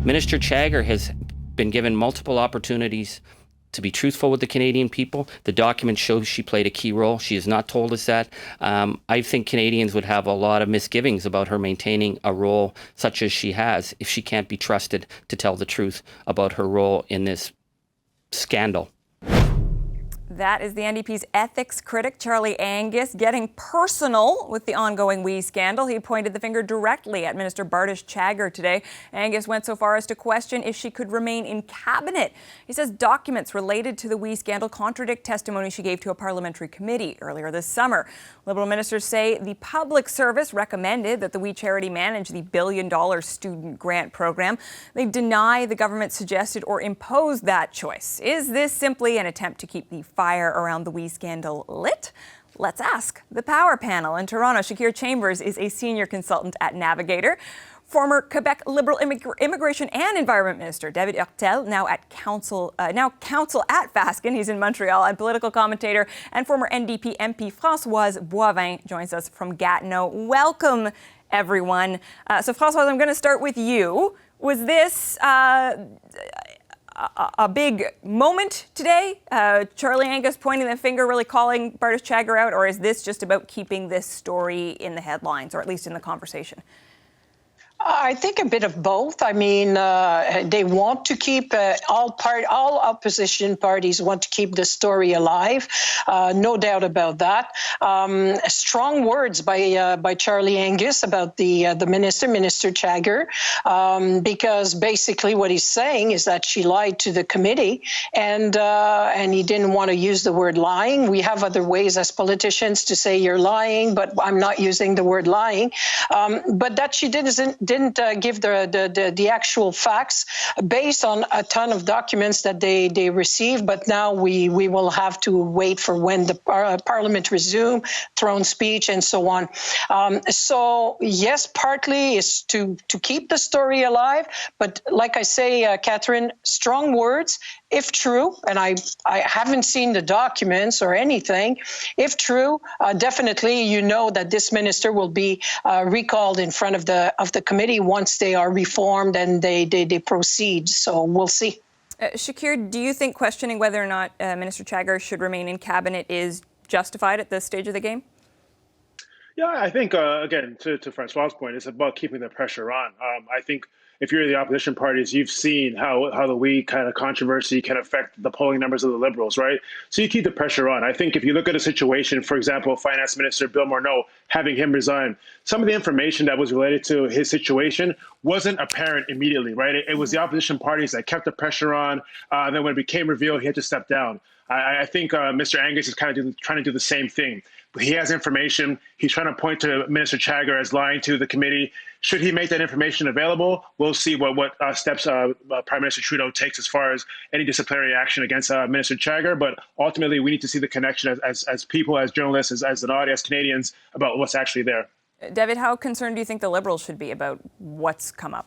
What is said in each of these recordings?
Minister Chagger has been given multiple opportunities to be truthful with the Canadian people. The document shows she played a key role. She has not told us that. I think Canadians would have a lot of misgivings about her maintaining a role such as she has if she can't be trusted to tell the truth about her role in this scandal. That is the NDP's ethics critic, Charlie Angus, getting personal with the ongoing WE scandal. He pointed the finger directly at Minister Bardish Chagger today. Angus went so far as to question if she could remain in cabinet. He says documents related to the WE scandal contradict testimony she gave to a parliamentary committee earlier this summer. Liberal ministers say the public service recommended that the WE charity manage the billion-dollar student grant program. They deny the government suggested or imposed that choice. Is this simply an attempt to keep the fire around the WE scandal lit? Let's ask the Power Panel. In Toronto, Chagger Chambers is a senior consultant at Navigator. Former Quebec Liberal Immigration and Environment Minister David Hurtel, now counsel at Fasken, he's in Montreal, and political commentator and former NDP MP Françoise Boivin joins us from Gatineau. Welcome, everyone. So Françoise, I'm going to start with you. Was this a big moment today? Charlie Angus pointing the finger, really calling Bardish Chagger out, or is this just about keeping this story in the headlines, or at least in the conversation? I think a bit of both. I mean, they want to keep all opposition parties want to keep the story alive. No doubt about that. Strong words by Charlie Angus about the Minister Chagger, because basically what he's saying is that she lied to the committee, and he didn't want to use the word lying. We have other ways as politicians to say you're lying, but I'm not using the word lying. But that she didn't give the actual facts based on a ton of documents that they received. But now we will have to wait for when the Parliament resume, throne speech, and so on. So yes, partly is to keep the story alive. But like I say, Catherine, strong words. If true, and I haven't seen the documents or anything, if true, definitely you know that this minister will be recalled in front of the committee once they are reformed and they proceed. So we'll see. Chagger, do you think questioning whether or not Minister Chagger should remain in cabinet is justified at this stage of the game? Yeah, I think, again, to Francois' point, it's about keeping the pressure on. I think if you're the opposition parties, you've seen how the WE kind of controversy can affect the polling numbers of the Liberals, right? So you keep the pressure on. I think if you look at a situation, for example, Finance Minister Bill Morneau, having him resign, some of the information that was related to his situation wasn't apparent immediately, right? It was the opposition parties that kept the pressure on. Then when it became revealed, he had to step down. I think Mr. Angus is kind of trying to do the same thing. He has information. He's trying to point to Minister Chagger as lying to the committee. Should he make that information available? We'll see what steps Prime Minister Trudeau takes as far as any disciplinary action against Minister Chagger. But ultimately, we need to see the connection as people, as journalists, as an audience, Canadians, about what's actually there. David, how concerned do you think the Liberals should be about what's come up?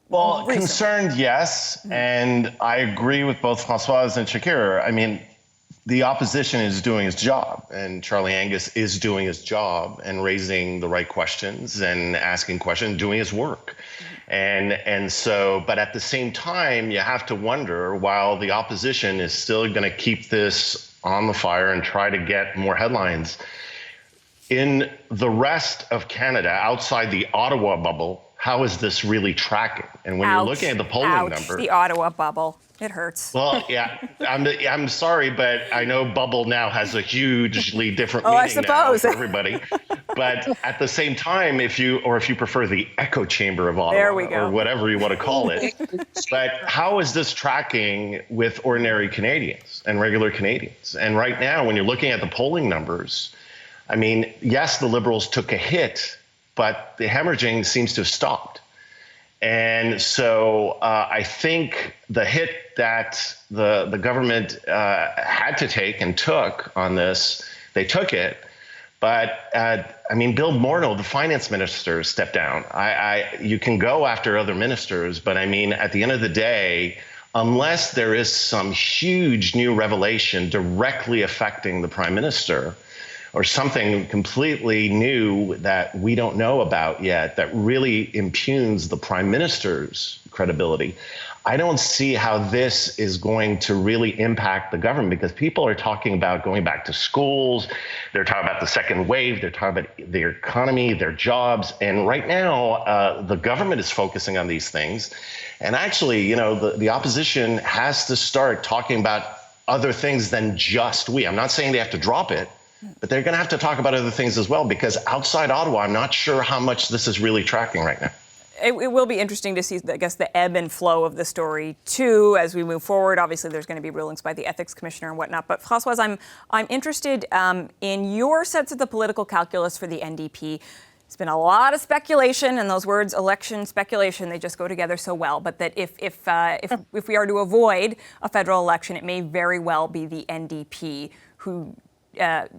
Well, concerned, yes. And I agree with both Françoise and Chagger. I mean, the opposition is doing its job, and Charlie Angus is doing his job and raising the right questions and asking questions, doing his work. And so, but at the same time, you have to wonder, while the opposition is still going to keep this on the fire and try to get more headlines, in the rest of Canada, outside the Ottawa bubble, how is this really tracking? And when you're looking at the polling number, the Ottawa bubble, it hurts. Well, yeah, I'm sorry, but I know bubble now has a hugely different meaning now for everybody. But at the same time, if you prefer the echo chamber of Ottawa or whatever you want to call it, but how is this tracking with ordinary Canadians and regular Canadians? And right now, when you're looking at the polling numbers, I mean, yes, the Liberals took a hit, but the hemorrhaging seems to have stopped. And so I think the hit that the government had to take and took on this, they took it. But I mean, Bill Morneau, the finance minister, stepped down. You can go after other ministers, but I mean, at the end of the day, unless there is some huge new revelation directly affecting the prime minister, or something completely new that we don't know about yet that really impugns the prime minister's credibility, I don't see how this is going to really impact the government, because people are talking about going back to schools. They're talking about the second wave. They're talking about their economy, their jobs. And right now, the government is focusing on these things. And actually, you know, the opposition has to start talking about other things than just we. I'm not saying they have to drop it, but they're going to have to talk about other things as well, because outside Ottawa, I'm not sure how much this is really tracking right now. It will be interesting to see, I guess, the ebb and flow of the story, too, as we move forward. Obviously, there's going to be rulings by the ethics commissioner and whatnot. But, Françoise, I'm interested in your sense of the political calculus for the NDP. There's been a lot of speculation, and those words, election, speculation, they just go together so well. But that if we are to avoid a federal election, it may very well be the NDP who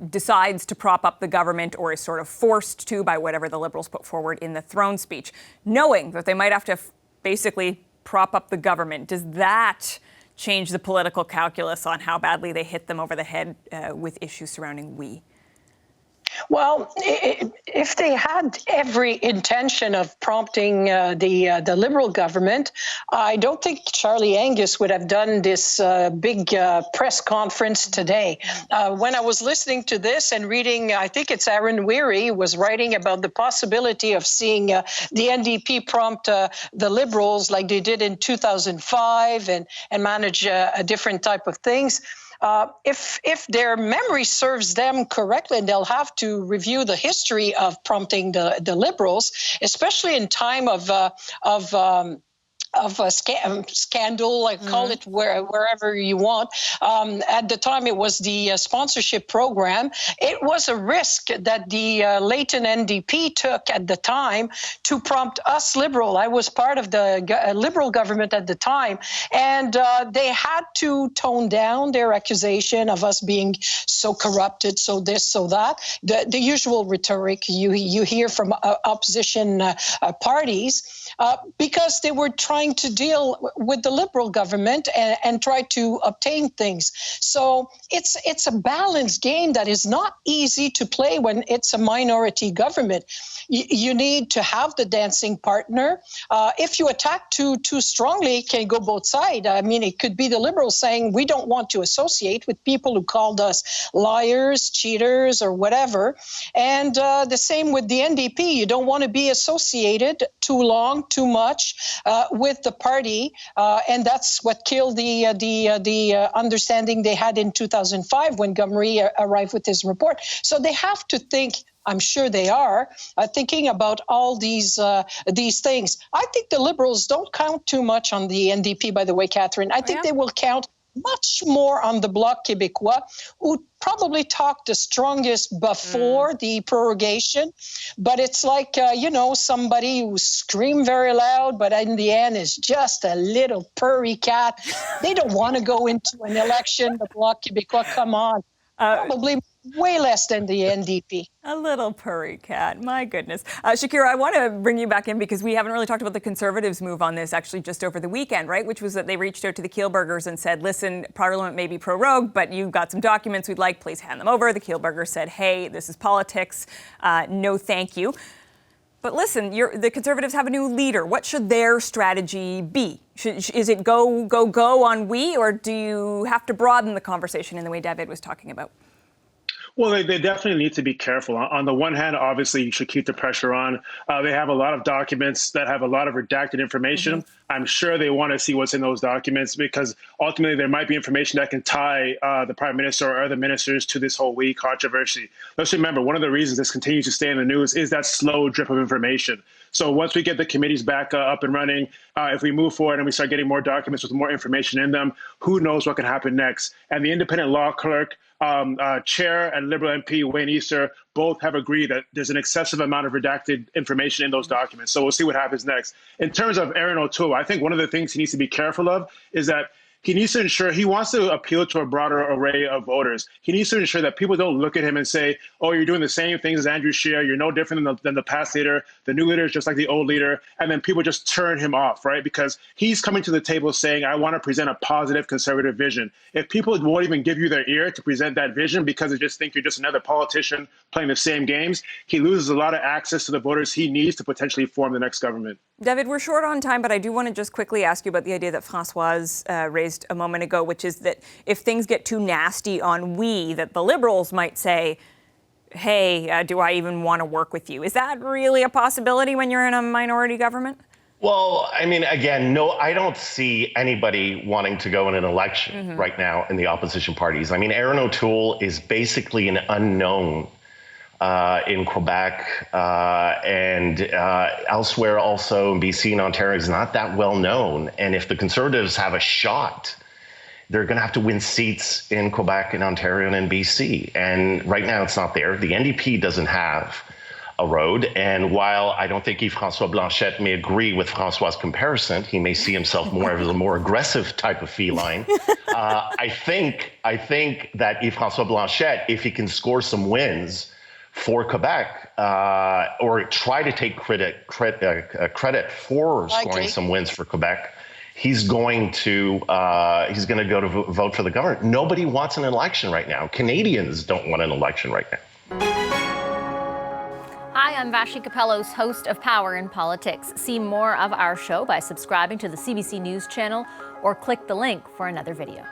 decides to prop up the government, or is sort of forced to by whatever the Liberals put forward in the throne speech, knowing that they might have to basically prop up the government. Does that change the political calculus on how badly they hit them over the head with issues surrounding we? Well, if they had every intention of prompting the Liberal government, I don't think Charlie Angus would have done this big press conference today. When I was listening to this and reading, I think it's Aaron Weary was writing about the possibility of seeing the NDP prompt the Liberals like they did in 2005 and manage a different type of things. If their memory serves them correctly, they'll have to review the history of prompting the Liberals, especially in time of a scandal, like call it wherever you want. At the time, it was the sponsorship program. It was a risk that the Leighton NDP took at the time to prompt us Liberal. I was part of the Liberal government at the time, and they had to tone down their accusation of us being so corrupted, so this, so that. The usual rhetoric you hear from opposition parties, because they were trying to deal with the Liberal government and try to obtain things. So it's a balanced game that is not easy to play when it's a minority government. You need to have the dancing partner. If you attack too strongly, it can go both sides. I mean, it could be the Liberals saying we don't want to associate with people who called us liars, cheaters, or whatever. And the same with the NDP. You don't want to be associated too long, too much with the party, and that's what killed the understanding they had in 2005 when Montgomery arrived with his report. So they have to think. I'm sure they are thinking about all these things. I think the Liberals don't count too much on the NDP, by the way, Catherine. I think they will count much more on the Bloc Québécois, who probably talked the strongest before the prorogation. But it's like, somebody who screamed very loud, but in the end is just a little purry cat. They don't want to go into an election. The Bloc Québécois, come on. Probably way less than the NDP. A little purry cat, my goodness. Shakira, I want to bring you back in because we haven't really talked about the Conservatives' move on this actually just over the weekend, right? Which was that they reached out to the Kielburgers and said, listen, Parliament may be prorogued, but you've got some documents we'd like, please hand them over. The Kielburgers said, hey, this is politics. No, thank you. But listen, the Conservatives have a new leader. What should their strategy be? Is it go on we, or do you have to broaden the conversation in the way David was talking about? Well, they definitely need to be careful. On the one hand, obviously, you should keep the pressure on. They have a lot of documents that have a lot of redacted information. I'm sure they want to see what's in those documents because ultimately there might be information that can tie the Prime Minister or other ministers to this whole we controversy. Let's remember, one of the reasons this continues to stay in the news is that slow drip of information. So once we get the committees back up and running, if we move forward and we start getting more documents with more information in them, who knows what can happen next? And the independent law clerk, Chair and Liberal MP Wayne Easter both have agreed that there's an excessive amount of redacted information in those documents. So we'll see what happens next. In terms of Erin O'Toole, I think one of the things he needs to be careful of is that he needs to ensure, he wants to appeal to a broader array of voters. He needs to ensure that people don't look at him and say, oh, you're doing the same things as Andrew Scheer, you're no different than the past leader, the new leader is just like the old leader, and then people just turn him off, right? Because he's coming to the table saying, I want to present a positive conservative vision. If people won't even give you their ear to present that vision because they just think you're just another politician playing the same games, he loses a lot of access to the voters he needs to potentially form the next government. David, we're short on time, but I do want to just quickly ask you about the idea that Françoise raised a moment ago, which is that if things get too nasty on we, that the Liberals might say, hey, do I even want to work with you? Is that really a possibility when you're in a minority government? Well, I mean, again, no, I don't see anybody wanting to go in an election right now in the opposition parties. I mean, Erin O'Toole is basically an unknown in Quebec and elsewhere also in BC and Ontario is not that well known. And if the Conservatives have a shot, they're going to have to win seats in Quebec and Ontario and in BC. And right now it's not there. The NDP doesn't have a road. And while I don't think Yves-François Blanchet may agree with François' comparison, he may see himself more as a more aggressive type of feline. I think that Yves-François Blanchet, if he can score some wins for Quebec, or try to take credit for scoring some wins for Quebec, he's going to go to vote for the government. Nobody wants an election right now. Canadians don't want an election right now. Hi, I'm Vashi Capellos, host of Power in Politics. See more of our show by subscribing to the CBC News channel or click the link for another video.